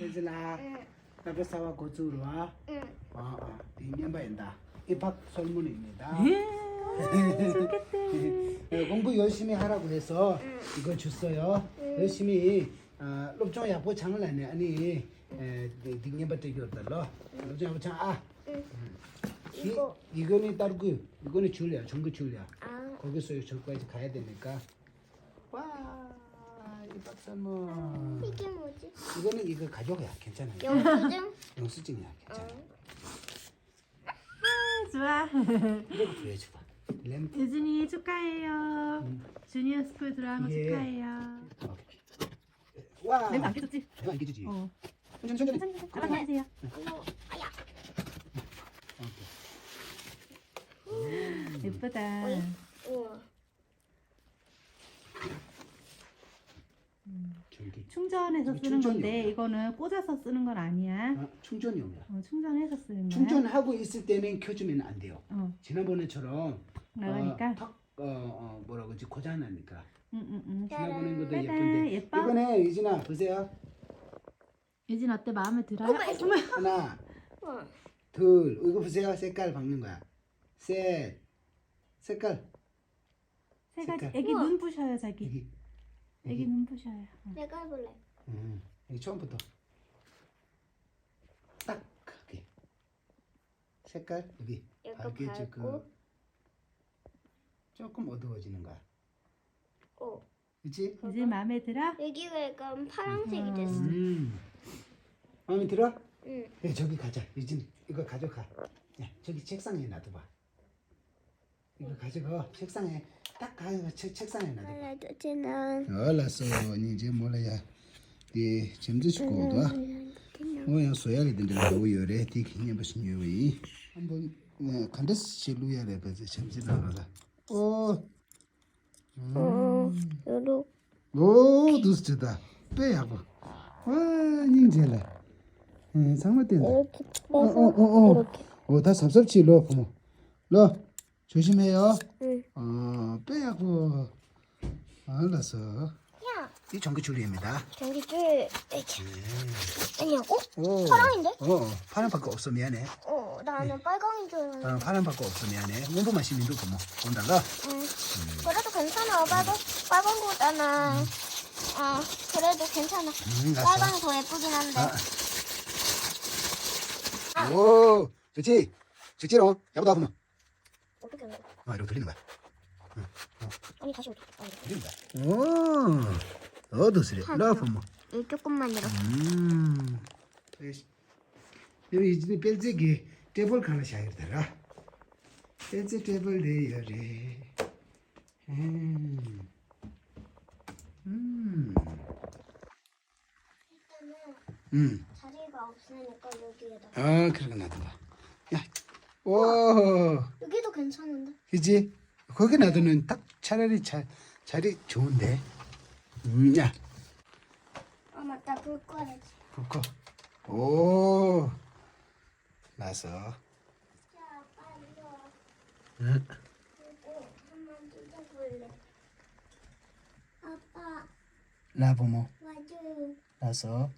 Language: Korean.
예진아, 나도 사와 고추로 와. 이년반다. 입학 설문입니다. 공부 열심히 하라고 해서 이거 줬어요. 열심히 롭종 야보 장을 내네. 아니, 딩년반때 이거달라. 롭종 야보 장 이거는 따르고 이거는 줄이야. 전부 줄이야. 거기서 저까지 가야 되니까. 와, 입학 설문. 이게 뭐지? 이거는 이거 가져가야 괜찮아. 영수증? 영수증이야, 괜찮아. 좋아. 이거 보여줘봐. 램. 유진이 축하해요. 주니어 스쿨 들어간 거 예. 축하해요. 와. 램안 깨졌지? 내가 안 깨지지. 천천히. 천천히. 아빠 해주세요. 예쁘다. 우와. 줄기. 충전해서 이거 쓰는 건데 충전이요. 이거는 꽂아서 쓰는 건 아니야. 충전이 없냐? 충전해서 쓰는 거야. 충전하고 있을 때는 켜주면 안 돼요. 어, 지난번에처럼 나가니까. 뭐라고 그러지 고장 나니까. 응. 지난번엔 것도 짜잔, 예쁜데. 예뻐? 이번에 유진아 보세요. 유진 어때? 마음에 들어요? 어머. 하나, 우와. 둘. 이거 보세요. 색깔 바꾸는 거야. 셋. 색깔. 세 가지. 색깔. 애기 우와. 눈 부셔요 자기. 여기. 애기 눈 부셔요. 내가 해볼래. 여기 처음부터 딱 크게. 색깔 여기. 이거 밝게 밝고. 조금 어두워지는 거야. 오. 그렇지? 유진 마음에 들어? 여기가 약간 파란색이 됐어. 마음에 들어? 응. 네, 저기 가자. 유진 이거 가져가. 야, 저기 책상에 놔둬봐. 이거 가져가. 책상에 딱 가서 책상에 놔둬. 알라도지는 알았어. 이제 몰라야. 이 점주시고 도 뭐야 소야리 된다. 오요래 디키냐 무슨 요이. 한번 간데스 실루야래 버지 점지 나가라. 요로. 오, 두스다. 빼야고. 와, 닌젤라. 상마된다. 이렇게 빼서 이렇게. 다 섭섭지, 로, 부모. 로, 조심해요. 응. 빼야고. 알았어. 야, 이 전기 줄입니다. 전기줄 이렇게. 아니야. 오. 파랑인데? 파란밖에 없어, 미안해. 나는 빨강인 줄 알았는데. 파란밖에 없어, 미안해. 원부만 시민도 부모. 온달라. 응. 그래도 괜찮아. 빨강보다는 그래도 괜찮아. 알았어. 빨강이 더 예쁘긴 한데. 오, 좋지? 좋지롱. 야보다 부모. 어떻게 하는 거야? 이렇게 돌리는 거야. 아니 다시 어떻게? 돌린다. 오, 어두스레. 라, 부모. 여기 조금만 이렇게. 여기 이제 벨제기 테이블 하나 샤이더라. 벨제 테이블 레이어리. 자리가 없으니까 여기에다. 그러게 놔둬봐. 야, 오, 여기도 괜찮은데? 그지? 거기 놔두면 딱 차라리 자리 좋은데. 야, 맞다. 불 꺼야지. 불꺼. 오, 나서. 자, 빨리 와. 응. 그리고 한번 뜯어볼래. 아빠, 나 부모. 와줘. 나서.